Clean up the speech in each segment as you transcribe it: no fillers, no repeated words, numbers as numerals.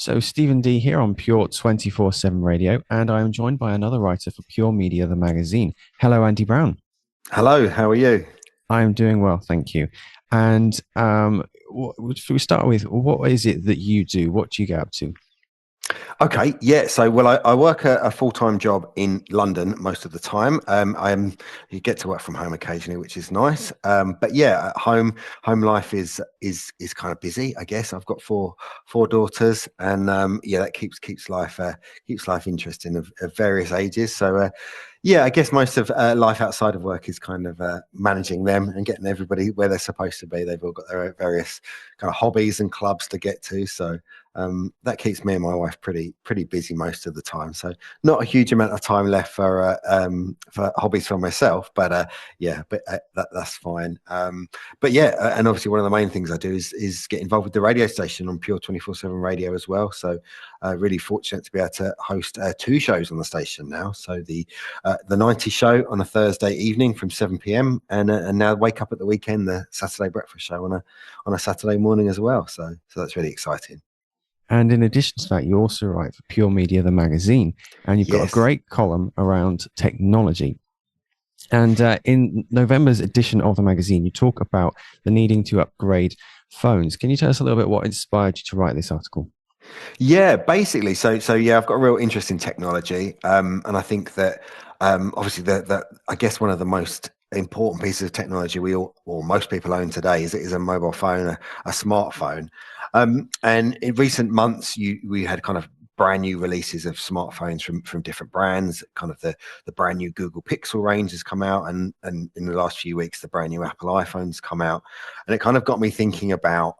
So, Stephen D here on Pure 24/7 Radio, and I am joined by another writer for Pure Media, the magazine. Hello, Andy Brown. Hello, how are you? I am doing well, thank you. And should we start with what is it that you do? What do you get up to? Okay, yeah. I work a full time job in London most of the time. You get to work from home occasionally, which is nice. But yeah, at home life is kind of busy. I guess I've got four daughters, and yeah, that keeps life interesting of various ages. Yeah, I guess most of life outside of work is kind of managing them and getting everybody where they're supposed to be. They've all got their various kind of hobbies and clubs to get to. That keeps me and my wife pretty busy most of the time. So not a huge amount of time left for hobbies for myself, but yeah, that's fine. But yeah, and obviously one of the main things I do is get involved with the radio station on Pure 24/7 Radio as well. So really fortunate to be able to host two shows on the station now. So the 90 show on a Thursday evening from 7 p.m. and now wake up at the weekend, the Saturday breakfast show on a Saturday morning as well. So that's really exciting. And in addition to that, you also write for Pure Media, the magazine, and you've got a Yes. great column around technology. And in November's edition of the magazine, you talk about the needing to upgrade phones. Can you tell us a little bit what inspired you to write this article? Yeah, basically. So yeah, I've got a real interest in technology, and I think that obviously that I guess one of the most important pieces of technology we all or most people own today is a mobile phone, a smartphone. And in recent months, we had kind of brand new releases of smartphones from different brands. Kind of the brand new Google Pixel range has come out, and in the last few weeks, the brand new Apple iPhones come out, and it kind of got me thinking about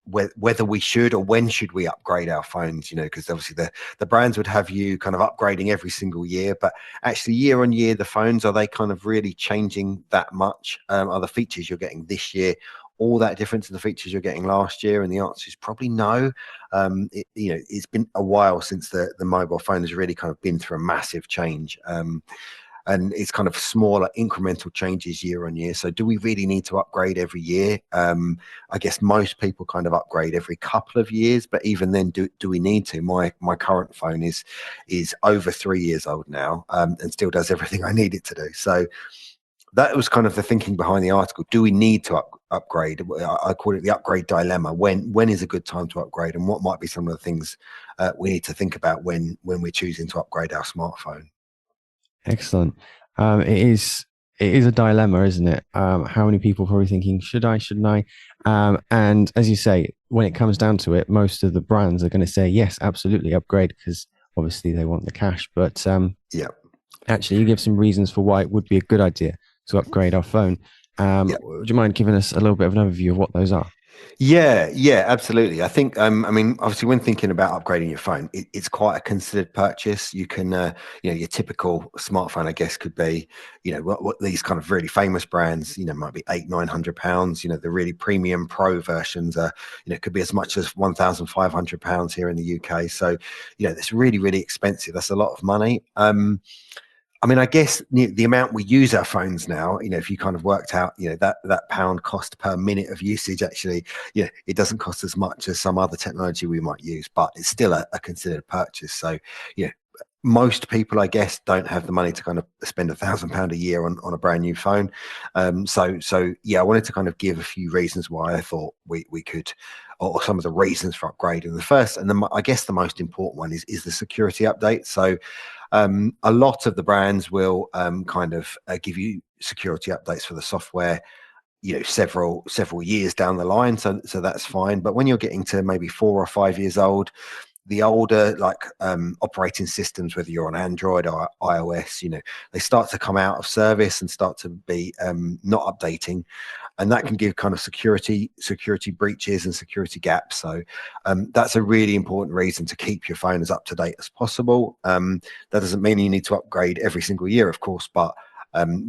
whether we should or when should we upgrade our phones, because obviously the brands would have you kind of upgrading every single year, but actually year on year the phones, are they kind of really changing that much? Are the features you're getting this year all that different to the features you're getting last year? And the answer is probably no. It's been a while since the mobile phone has really kind of been through a massive change. And it's kind of smaller incremental changes year on year. So do we really need to upgrade every year? I guess most people kind of upgrade every couple of years, but even then, do we need to? My current phone is over 3 years old now, and still does everything I need it to do. So that was kind of the thinking behind the article. Do we need to upgrade? I call it the upgrade dilemma. When is a good time to upgrade, and what might be some of the things we need to think about when we're choosing to upgrade our smartphone? Excellent. It is a dilemma, isn't it? How many people are probably thinking, should I, shouldn't I? And as you say, when it comes down to it, most of the brands are going to say yes, absolutely upgrade, because obviously they want the cash. But Yeah. actually, you give some reasons for why it would be a good idea to upgrade our phone. Yeah. Would you mind giving us a little bit of an overview of what those are? Yeah, absolutely. I think, I mean, obviously, when thinking about upgrading your phone, it's quite a considered purchase. You can, your typical smartphone, I guess, could be, what these kind of really famous brands, might be £900. The really premium pro versions are, could be as much as £1,500 here in the UK. So, that's really, really expensive. That's a lot of money. I mean, I guess the amount we use our phones now, if you kind of worked out, that pound cost per minute of usage, actually, it doesn't cost as much as some other technology we might use, but it's still a considered purchase. So, you know, most people, I guess, don't have the money to kind of spend £1,000 a year on a brand new phone. So yeah, I wanted to kind of give a few reasons why I thought we could, or some of the reasons for upgrading. The first, and I guess the most important one is the security update. So a lot of the brands will kind of give you security updates for the software, several years down the line. So that's fine. But when you're getting to maybe 4 or 5 years old, the older operating systems, whether you're on Android or iOS, they start to come out of service and start to be not updating, and that can give kind of security breaches and security gaps. So that's a really important reason to keep your phone as up to date as possible. That doesn't mean you need to upgrade every single year, of course, but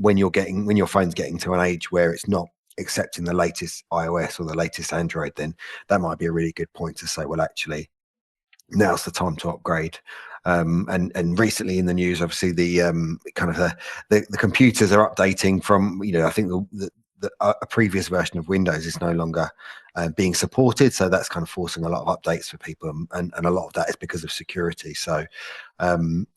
when your phone's getting to an age where it's not accepting the latest iOS or the latest Android, then that might be a really good point to say, well, actually, now's the time to upgrade. And recently in the news, obviously the computers are updating from, I think a previous version of Windows is no longer being supported. So that's kind of forcing a lot of updates for people, and a lot of that is because of security. So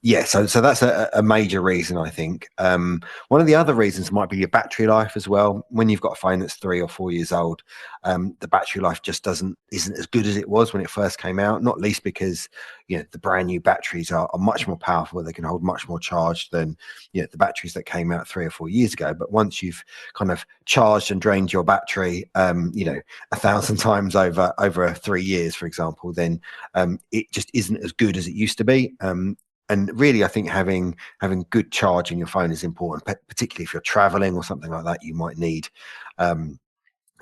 yeah, so that's a major reason, I think. One of the other reasons might be your battery life as well. When you've got a phone that's 3 or 4 years old, the battery life just isn't as good as it was when it first came out. Not least because the brand new batteries are much more powerful. They can hold much more charge than the batteries that came out 3 or 4 years ago. But once you've kind of charged and drained your battery, 1,000 times over 3 years, for example, then it just isn't as good as it used to be. And really, I think having good charge in your phone is important, particularly if you're traveling or something like that. Um,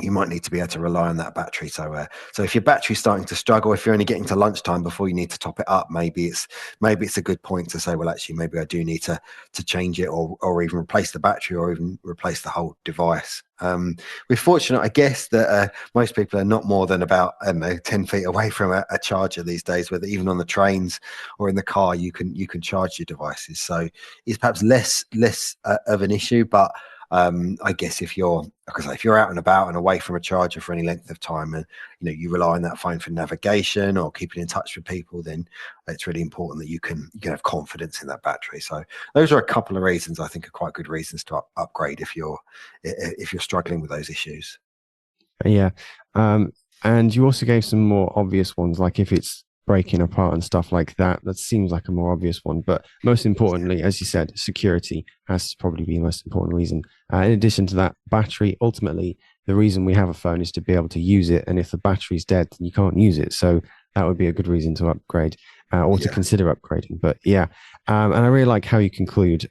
you might need to be able to rely on that battery. So if your battery's starting to struggle, if you're only getting to lunchtime before you need to top it up, maybe it's a good point to say, well, actually, maybe I do need to change it, or even replace the battery, or even replace the whole device. We're fortunate, I guess, that most people are not more than about, I don't know, 10 feet away from a charger these days. Whether even on the trains or in the car, you can charge your devices. So it's perhaps less of an issue, but I guess if you're, like I say, if you're out and about and away from a charger for any length of time, and you rely on that phone for navigation or keeping in touch with people, then it's really important that you can have confidence in that battery. So those are a couple of reasons I think are quite good reasons to upgrade if you're struggling with those issues. Yeah. Um, and you also gave some more obvious ones, like if it's breaking apart and stuff like that. That seems like a more obvious one. But most importantly, as you said, security has to probably be the most important reason. In addition to that, battery, ultimately, the reason we have a phone is to be able to use it. And if the battery's dead, then you can't use it. So that would be a good reason to upgrade, or to Yeah. consider upgrading. But yeah, and I really like how you conclude,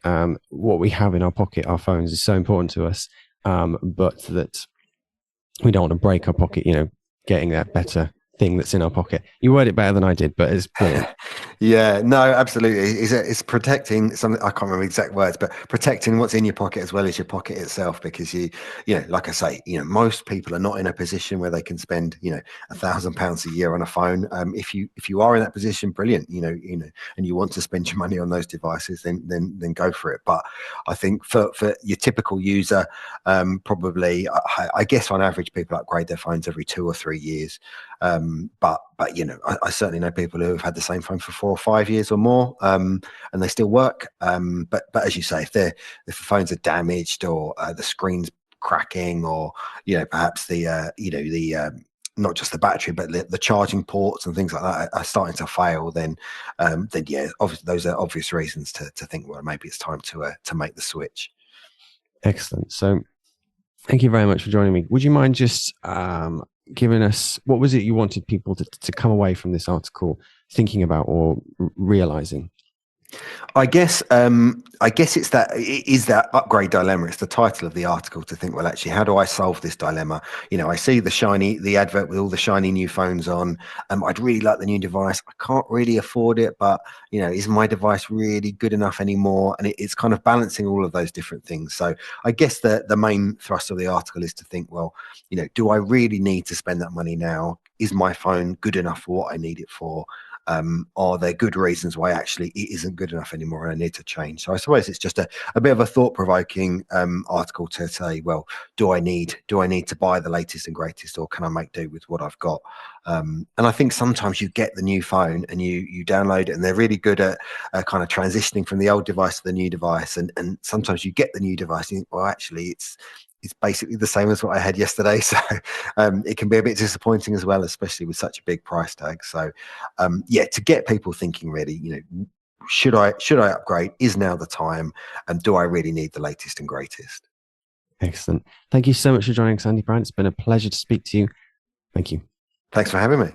what we have in our pocket, our phones, is so important to us. But that we don't want to break our pocket, getting that better thing that's in our pocket. You word it better than I did, but it's brilliant. Yeah, no, absolutely. It's protecting something. I can't remember exact words, but protecting what's in your pocket as well as your pocket itself, because like I say, most people are not in a position where they can spend, £1,000 a year on a phone. If you are in that position, brilliant. And you want to spend your money on those devices, then go for it. But I think for your typical user, probably, I guess on average, people upgrade their phones every 2 or 3 years. But I certainly know people who have had the same phone for 4 or 5 years or more, and they still work. But as you say, if the phones are damaged, or the screen's cracking, or perhaps the not just the battery, but the charging ports and things like that are starting to fail, then yeah, obviously those are obvious reasons to think, well, maybe it's time to make the switch. Excellent. So thank you very much for joining me. Would you mind just giving us, what was it you wanted people to come away from this article thinking about, or realizing? I guess it is that upgrade dilemma. It's the title of the article, to think, well, actually, how do I solve this dilemma? I see the advert with all the shiny new phones on. I'd really like the new device. I can't really afford it, but is my device really good enough anymore? And it's kind of balancing all of those different things. So I guess the main thrust of the article is to think, well, do I really need to spend that money now? Is my phone good enough for what I need it for? Are there good reasons why actually it isn't good enough anymore and I need to change? So I suppose it's just a bit of a thought-provoking article to say, well, do I need to buy the latest and greatest, or can I make do with what I've got? And I think sometimes you get the new phone and you download it, and they're really good at kind of transitioning from the old device to the new device, and sometimes you get the new device and you think, well, actually it's basically the same as what I had yesterday. So it can be a bit disappointing as well, especially with such a big price tag. So yeah, to get people thinking, really, should I upgrade? Is now the time? And do I really need the latest and greatest? Excellent. Thank you so much for joining us, Andy Brown. It's been a pleasure to speak to you. Thank you. Thanks for having me.